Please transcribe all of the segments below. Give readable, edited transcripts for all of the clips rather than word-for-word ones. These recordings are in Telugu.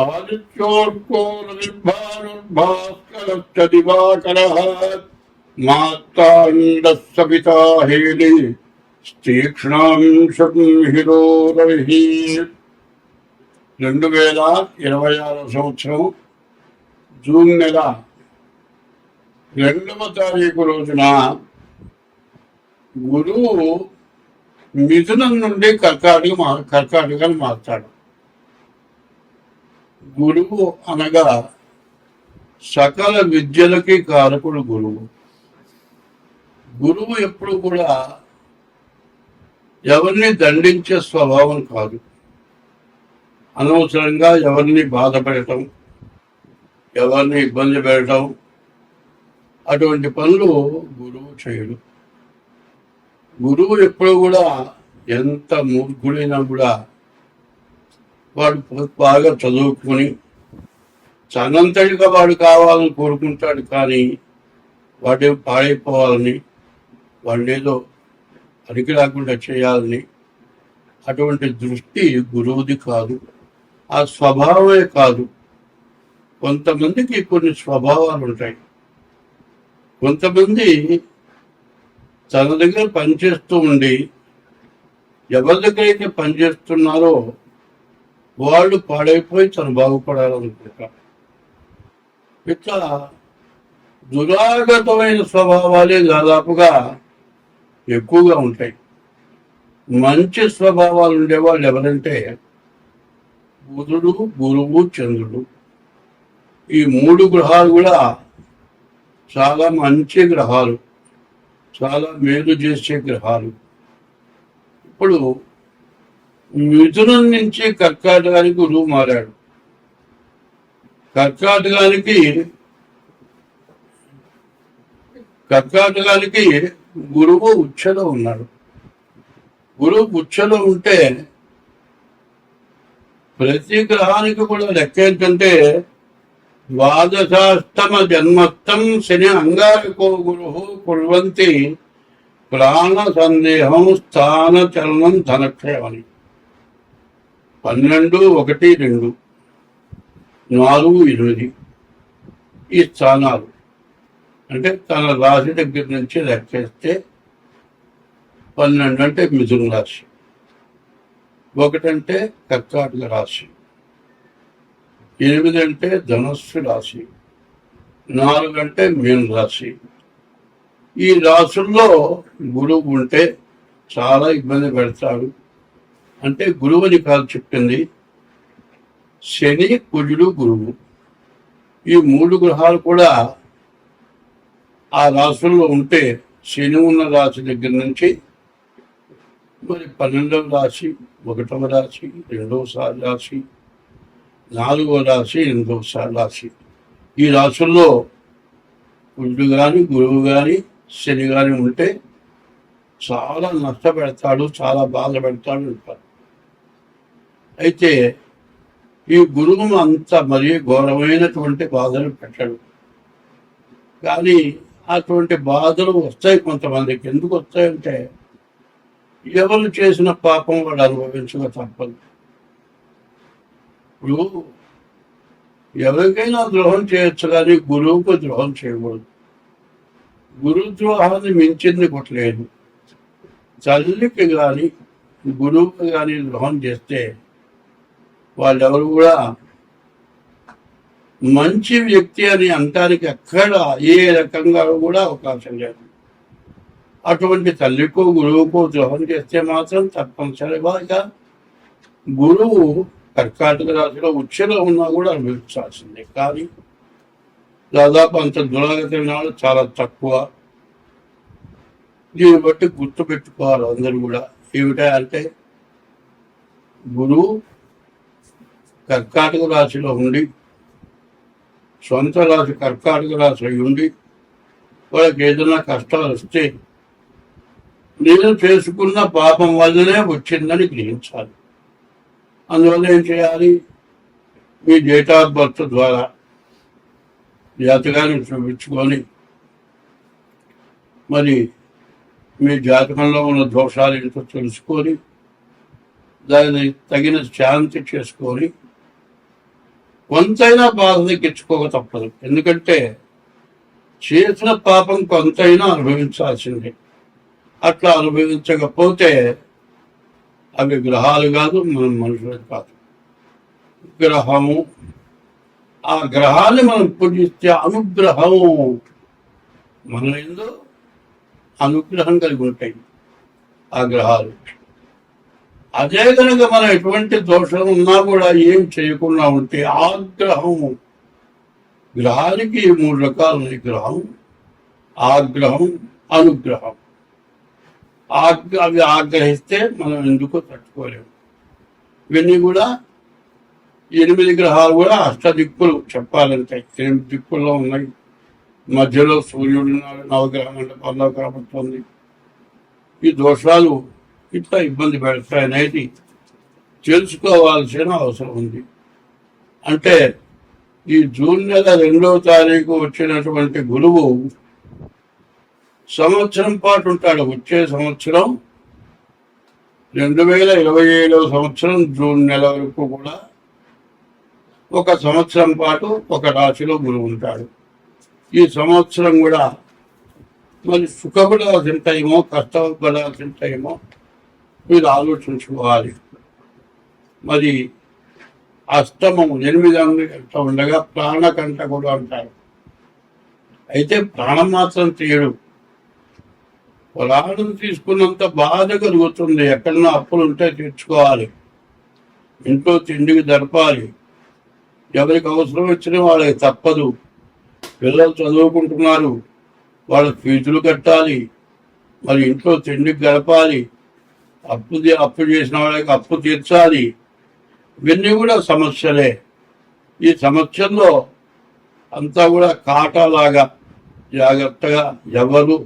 ఆదిత్యోర్కో రవిర్భానుర్భాస్కరశ్చ దివాకరః మార్తాండః సవితా హేళి తీక్ష్ణాంశం హిరో రవిః. 2026 సంవత్సరం జూన్ నెల 2వ తారీఖు రోజున గురువు మిథునం నుండి కర్కాటకాన్ని మారుతాడు. గురువు అనగా సకల విద్యలకి కారకుడు గురువు. గురువు ఎప్పుడు కూడా ఎవరిని దండించే స్వభావం కాదు. అనవసరంగా ఎవరిని బాధ పెట్టడం, ఎవరిని ఇబ్బంది పెట్టడం అటువంటి పనులు గురువు చేయడు. గురువు ఎప్పుడు కూడా ఎంత మూర్ఖుడైనా కూడా వాడు బాగా చదువుకొని తనంతటిగా వాడు కావాలని కోరుకుంటాడు. కానీ వాడేం పాడైపోవాలని, వాడేదో పనికి రాకుండా చేయాలని అటువంటి దృష్టి గురువుది కాదు. ఆ స్వభావమే కాదు. కొంతమందికి కొన్ని స్వభావాలు ఉంటాయి. కొంతమంది తన దగ్గర పనిచేస్తూ ఉండి ఎవరి దగ్గర అయితే పనిచేస్తున్నారో వాళ్ళు పాడైపోయి తను బాగుపడాలనుకుంటారు. ఇట్లా దురాగతమైన స్వభావాలే దాదాపుగా ఎక్కువగా ఉంటాయి. మంచి స్వభావాలు ఉండేవాళ్ళు ఎవరంటే బుధుడు, గురువు, చంద్రుడు. ఈ 3 గ్రహాలు కూడా చాలా మంచి గ్రహాలు, చాలా మేలు చేసే గ్రహాలు. ఇప్పుడు మిథునం నుంచి కర్కాటకానికి గురువు మారాడు. కర్కాటకానికి గురువు ఉచ్చలో ఉన్నాడు. గురువు ఉచ్చలో ఉంటే ప్రతి గ్రహానికి కూడా లెక్క ఏంటంటే ద్వాదశాష్టమ జన్మస్థం శని అంగారకో గురు కుర్వంతి ప్రాణ సందేహం స్థాన చలనం ధనక్షయమని. 12, 1, 2, 4, 8 ఈ స్థానాలు అంటే తన రాశి దగ్గర నుంచి లెక్కేస్తే 12 అంటే మిథున రాశి, 1 అంటే కర్కాటక రాశి, 8 అంటే ధనుస్సు రాశి, 4 అంటే మీన రాశి. ఈ రాశుల్లో గురువు ఉంటే చాలా ఇబ్బంది పెడతాడు. అంటే గురువుని కాదు చెప్పింది. శని, కుజుడు, గురువు ఈ 3 గ్రహాలు కూడా ఆ రాశుల్లో ఉంటే శని ఉన్న రాశి దగ్గర నుంచి మరి 12వ రాశి, 1వ రాశి, 2వ రాశి, 4వ రాశి, 8వ రాశి ఈ రాశుల్లో కుజుడు కానీ, గురువు కానీ, శని కానీ ఉంటే చాలా నష్టపెడతాడు, చాలా బాధ పెడతాడు అంటారు. అయితే ఈ గురువు అంత మరీ ఘోరమైనటువంటి బాధలు పెట్టాడు. కానీ అటువంటి బాధలు వస్తాయి కొంతమందికి. ఎందుకు వస్తాయంటే ఎవరు చేసిన పాపం వాడు అనుభవించక తప్పదు. ఇప్పుడు ఎవరికైనా ద్రోహం చేయొచ్చు, కానీ గురువుకు ద్రోహం చేయకూడదు. గురుద్రోహాన్ని మించింది కొట్టలేదు. తల్లికి కానీ గురువుకి కానీ ద్రోహం చేస్తే వాళ్ళెవరు కూడా మంచి వ్యక్తి అని అంటానికి ఎక్కడ ఏ రకంగా కూడా అవకాశం లేదు. అటువంటి తల్లికో గురువుకో ద్రోహం చేస్తే మాత్రం తప్పనిసరిగా గురువు కర్కాటక రాశిలో ఉచ్చలో ఉన్నా కూడా అనుభవించాల్సిందే. కానీ దాదాపు అంత దురాగతమైన వాళ్ళు చాలా తక్కువ. దీన్ని బట్టి గుర్తుపెట్టుకోవాలి అందరూ కూడా. ఏమిటా అంటే గురువు కర్కాటక రాశిలో ఉండి, సొంత రాశి కర్కాటక రాశి ఉండి వాళ్ళకి ఏదైనా కష్టాలు వస్తే నేను చేసుకున్న పాపం వల్లనే వచ్చిందని గ్రహించాలి. అందువల్ల ఏం చేయాలి? మీ డేట్ ఆఫ్ బర్త్ ద్వారా జాతకాన్ని చూపించుకొని మరి మీ జాతకంలో ఉన్న దోషాలు ఏంటో తెలుసుకొని దాన్ని తగిన శాంతి చేసుకొని కొంతైనా బాధ తగ్గించుకోక తప్పదు. ఎందుకంటే చేసిన పాపం కొంతైనా అనుభవించాల్సిందే. అట్లా అనుభవించకపోతే అవి గ్రహాలు కాదు, మనం మనుషులు కాదు. గ్రహము, ఆ గ్రహాన్ని మనం పూజిస్తే అనుగ్రహము మన ఎందు అనుగ్రహం కలిగి ఉంటాయి ఆ గ్రహాలు. అదే కనుక మనం ఎటువంటి దోషం ఉన్నా కూడా ఏం చేయకుండా ఉంటే ఆగ్రహం, గ్రహానికి 3 రకాలు ఉన్నాయి. గ్రహం, ఆగ్రహం, అనుగ్రహం. అవి ఆగ్రహిస్తే మనం ఎందుకో తట్టుకోలేము. ఇవన్నీ కూడా 8 గ్రహాలు కూడా అష్టదిక్కులు చెప్పాలంటే 8 దిక్కుల్లో ఉన్నాయి. మధ్యలో సూర్యుడు ఉన్నాడు, నవగ్రహ మండపంలో కనబడుతుంది. ఈ దోషాలు ఇట్లా ఇబ్బంది పెడతాయనేది తెలుసుకోవాల్సిన అవసరం ఉంది. అంటే ఈ జూన్ నెల 2వ తారీఖు వచ్చినటువంటి గురువు సంవత్సరం పాటు ఉంటాడు. వచ్చే సంవత్సరం 2027వ సంవత్సరం జూన్ నెల వరకు కూడా 1 సంవత్సరం పాటు ఒక రాశిలో గురువు ఉంటాడు. ఈ సంవత్సరం కూడా మరి సుఖపడాల్సిన టైమో కష్టపడాల్సిన టైమో మీరు ఆలోచించుకోవాలి. మరి అష్టమం 8 ఉండగా ప్రాణకంట కూడా అంటారు. అయితే ప్రాణం మాత్రం తీయడు. ప్రాణం తీసుకున్నంత బాధ కలుగుతుంది. ఎక్కడన్నా అప్పులు ఉంటే తీర్చుకోవాలి, ఇంట్లో తిండికి జరపాలి, ఎవరికి అవసరం వచ్చిన వాళ్ళకి తప్పదు. పిల్లలు చదువుకుంటున్నారు, వాళ్ళ ఫీజులు కట్టాలి, మరి ఇంట్లో తిండికి గడపాలి, అప్పు చేసిన వాళ్ళకి అప్పు తీర్చాలి. ఇవన్నీ కూడా సమస్యలే. ఈ సమస్యల్లో అంతా కూడా కాటాలాగా జాగ్రత్తగా ఎవరు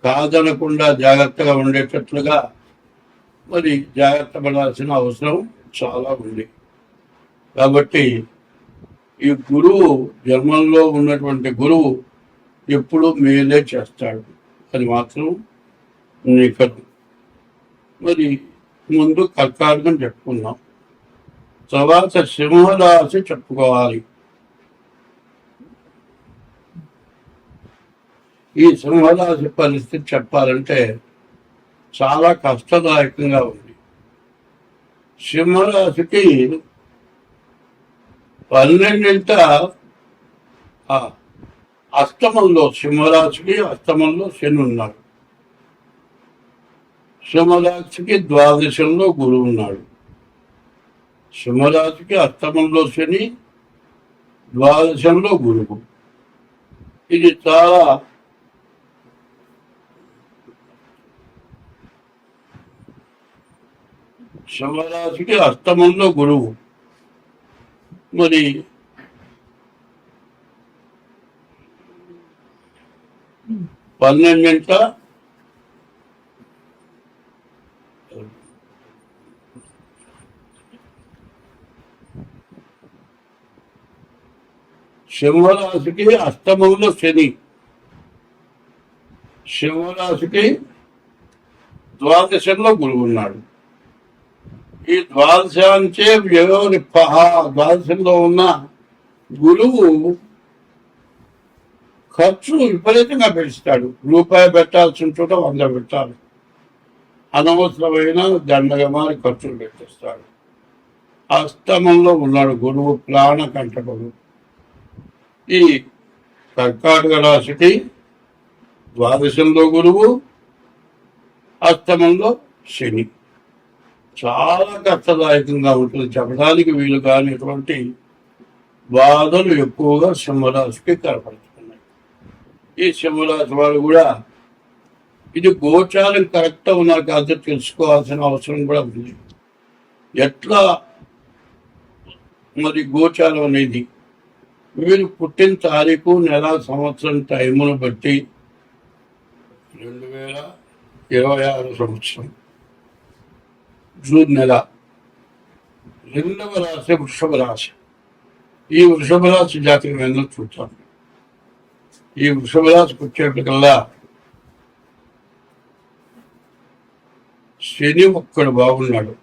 కాదనకుండా జాగ్రత్తగా ఉండేటట్లుగా మరి జాగ్రత్త పడాల్సిన అవసరం చాలా ఉంది. కాబట్టి ఈ గురువు, జన్మంలో ఉన్నటువంటి గురువు ఎప్పుడు మేలే చేస్తాడు, అది మాత్రం నికరం. మరి ముందు కర్కాటకం చెప్పుకున్నాం, తర్వాత సింహరాశి చెప్పుకోవాలి. ఈ సింహరాశి పరిస్థితి చెప్పాలంటే చాలా కష్టదాయకంగా ఉంది. సింహరాశికి 12వ అష్టమంలో, సింహరాశికి అష్టమంలో శని ఉన్నాడు. సింహరాశికి ద్వాదశంలో గురువు ఉన్నాడు. సింహరాశికి అష్టమంలో శని, ద్వాదశంలో గురువు. ఇది చాలా సింహరాశికి అష్టమంలో గురువు మరి 12 సింహరాశికి అష్టమంలో శని, సింహరాశికి ద్వాదశంలో గురువు ఉన్నాడు. ఈ ద్వాదశాంచే వ్యయోరిప్ప, ద్వాదశంలో ఉన్న గురువు ఖర్చు విపరీతంగా పెంచుతాడు. రూపాయి పెట్టాల్సిన చోట 100 పెట్టాలి. అనవసరమైన దండగమారి ఖర్చులు పెట్టేస్తాడు. అష్టమంలో ఉన్నాడు గురువు, ప్రాణకంటకుడు. ఈ కర్కాటక రాశికి ద్వాదశంలో గురువు, అష్టమంలో శని. చాలా కష్టదాయకంగా ఉంటుంది, చెప్పడానికి వీలు కానిటువంటి బాధలు ఎక్కువగా సింహరాశికి కనపడుతున్నాయి. ఈ సింహరాశి వాళ్ళు కూడా ఇది గోచారం కరెక్ట్గా ఉన్నారు కాదు తెలుసుకోవాల్సిన అవసరం కూడా ఉంది. ఎట్లా మరి గోచారం అనేది వీరు పుట్టిన తారీఖు, నెల, సంవత్సరం, టైమును బట్టి 2026 సంవత్సరం జూన్ నెల 2వ రాశి వృషభ రాశి. ఈ వృషభ రాశి జాతకం ఏందో చూద్దాం. ఈ వృషభ రాశికి వచ్చేటికల్లా శని ఒక్కడు బాగున్నాడు,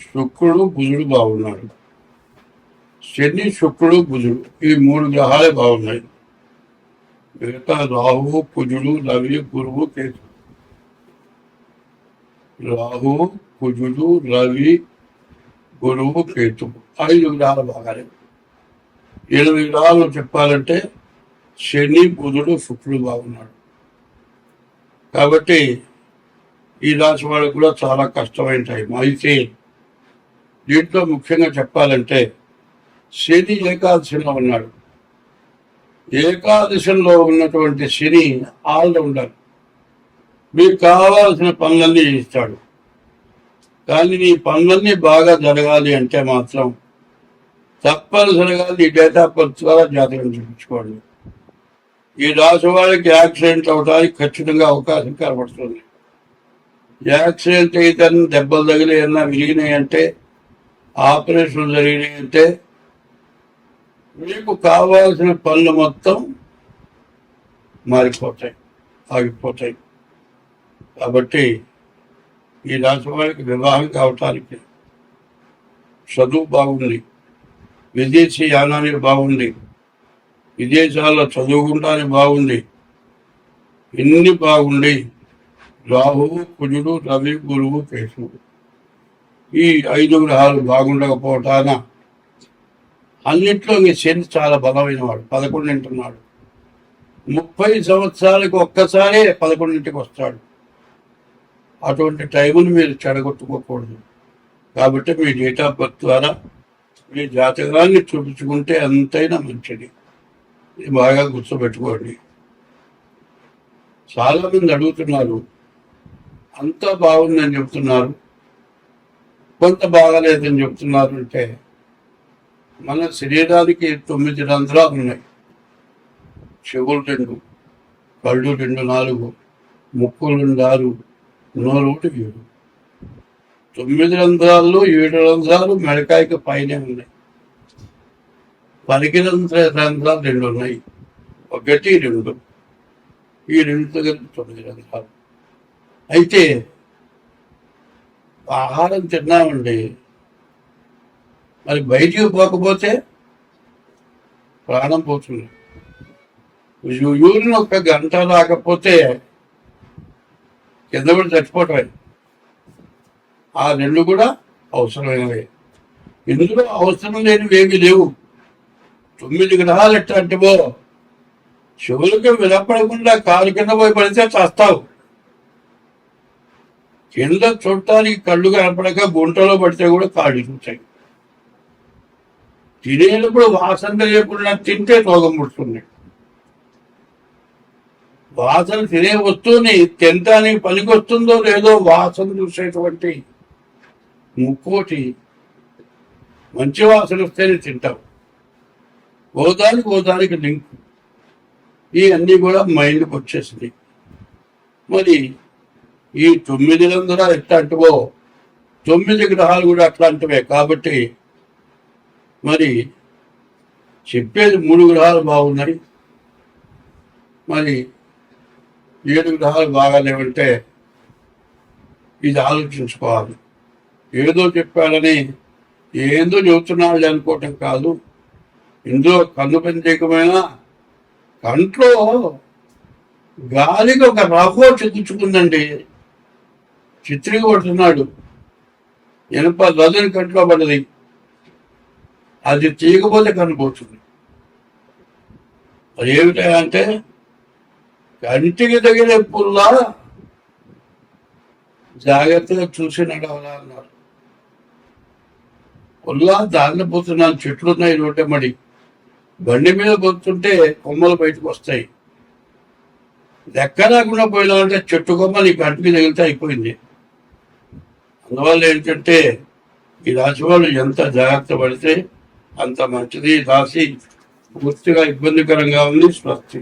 శుక్రుడు, బుధుడు బాగున్నాడు. శని, శుక్రుడు, బుధుడు ఈ 3 గ్రహాలే బాగున్నాయి. మిగతా రాహువు, కుజుడు, రవి, గురువు, కేతు. రాహువు, కుజుడు, రవి, గురువు, కేతు 5 గ్రహాలు బాగానే. 8 గ్రహాలు చెప్పాలంటే శని, బుధుడు, శుక్రుడు బాగున్నాడు. కాబట్టి ఈ రాశి వాళ్ళకు కూడా చాలా కష్టమైన టైం. అయితే దీంట్లో ముఖ్యంగా చెప్పాలంటే శని ఏకాదశిలో ఉన్నాడు. ఏకాదశంలో ఉన్నటువంటి శని ఆల్రౌండర్, మీకు కావాల్సిన పనులన్నీ ఇస్తాడు. కానీ నీ పనులన్నీ బాగా జరగాలి అంటే మాత్రం తప్పనిసరిగా నీ డేట్ ఆఫ్ బర్త్ ద్వారా జాతకం చూపించుకోండి. ఈ రాశి వాళ్ళకి యాక్సిడెంట్ అవడానికి ఖచ్చితంగా అవకాశం కనబడుతుంది. యాక్సిడెంట్ అయితే దెబ్బలు తగిలి ఏమన్నా విరిగినాయంటే, ఆపరేషన్లు జరిగినాయంటే మీకు కావాల్సిన పనులు మొత్తం మారిపోతాయి, ఆగిపోతాయి. కాబట్టి ఈ రాశి వారికి వివాహం కావటానికి, చదువు బాగుంది, విదేశీ యానానికి బాగుంది, విదేశాల్లో చదువుకుంటానికి బాగుంది, ఇన్ని బాగుండి రాహువు, కుజుడు, రవి, గురువు, కేతువు ఈ 5 గ్రహాలు బాగుండకపోవటాన అన్నింటిలో ఈ శని చాలా బలమైన వాడు. 11 ఉన్నాడు. 30 సంవత్సరాలకు ఒక్కసారే 11కి వస్తాడు. అటువంటి టైమును మీరు చెడగొట్టుకోకూడదు. కాబట్టి మీ డేట్ ఆఫ్ బర్త్ ద్వారా మీ జాతకాన్ని చూపించుకుంటే ఎంతైనా మంచిది. ఇది బాగా గుర్తుపెట్టుకోండి. చాలామంది అడుగుతున్నారు, అంతా బాగుందని చెప్తున్నారు, కొంత బాగాలేదని చెప్తున్నారు. అంటే మన శరీరానికి 9 రంధ్రాలు ఉన్నాయి. చెవులు 2, కళ్ళు 2, 4, ముక్కులు 6, నోరు 1, 7. 9 రంధ్రాల్లో 7 రంధ్రాలు మెడకాయకి పైనే ఉన్నాయి. పలికి రంధ్రాలు 2 ఉన్నాయి. 1, 2 ఈ 2 కలిపి 9 రంధ్రాలు. అయితే ఆహారం తిన్నామండి, మరి బయటికి పోకపోతే ప్రాణం పోతుంది. యూరిన్ 1 గంట రాకపోతే కింద పడి చచ్చిపోవటమే. ఆ 2 కూడా అవసరమైనవే. ఇందులో అవసరం లేనివి ఏమీ లేవు. 9 గ్రహాలు ఎట్లాంటివో, చెవులకు వినపడకుండా కాలు కింద పోయి పడితే చస్తావు. కింద చూడటానికి కళ్ళు కనపడక గుంటలో పడితే కూడా కాళ్ళు చూస్తాయి. తినేటప్పుడు వాసన లేకుండా తింటే రోగం పుడుతుంది. వాసన తినే వస్తువుని తినటానికి పనికొస్తుందో లేదో వాసన చూసేటువంటి ముక్కోటి మంచి వాసన వస్తేనే తింటావు. ఓదానికి లింక్. ఈ అన్నీ కూడా మైండ్కి వచ్చేసింది. మరి ఈ 9 రంధ్రాలు ఎట్లాంటివో 9 గ్రహాలు కూడా అట్లాంటివే. కాబట్టి మరి చెప్పేది 3 గ్రహాలు బాగున్నాయి, మరి 7 గ్రహాలు బాగాలేవంటే ఇది ఆలోచించుకోవాలి. ఏదో చెప్పాడని ఏందో చెబుతున్నాడు అనుకోవటం కాదు. ఇందులో కన్ను ప్రత్యేకమైన కంట్లో గాలికి ఒక రవ్వ చిక్కుకుందండి. చిత్రికి పడుతున్నాడు, ఇనప రజని కంట్లో పడ్డది. అది తీయకపోతే కనిపోతుంది. అది ఏమిటంటే కంటికి తగిలే పుల్లా జాగ్రత్తగా చూసి నడవాలా అన్నారు. పుల్లా దారిన పోతున్నాను, చెట్లున్నాయి రోడ్డెమ్మడి, బండి మీద పోతుంటే కొమ్మలు బయటకు వస్తాయి. లెక్క రాకుండా పోయినామంటే చెట్టు కొమ్మ నీ కంటికి తగిలితే అయిపోయింది. అందువల్ల ఏంటంటే ఈ రాశి వాళ్ళు ఎంత జాగ్రత్త పడితే అంత మంచిది. రాశి పూర్తిగా ఇబ్బందికరంగా ఉంది. స్వస్తి.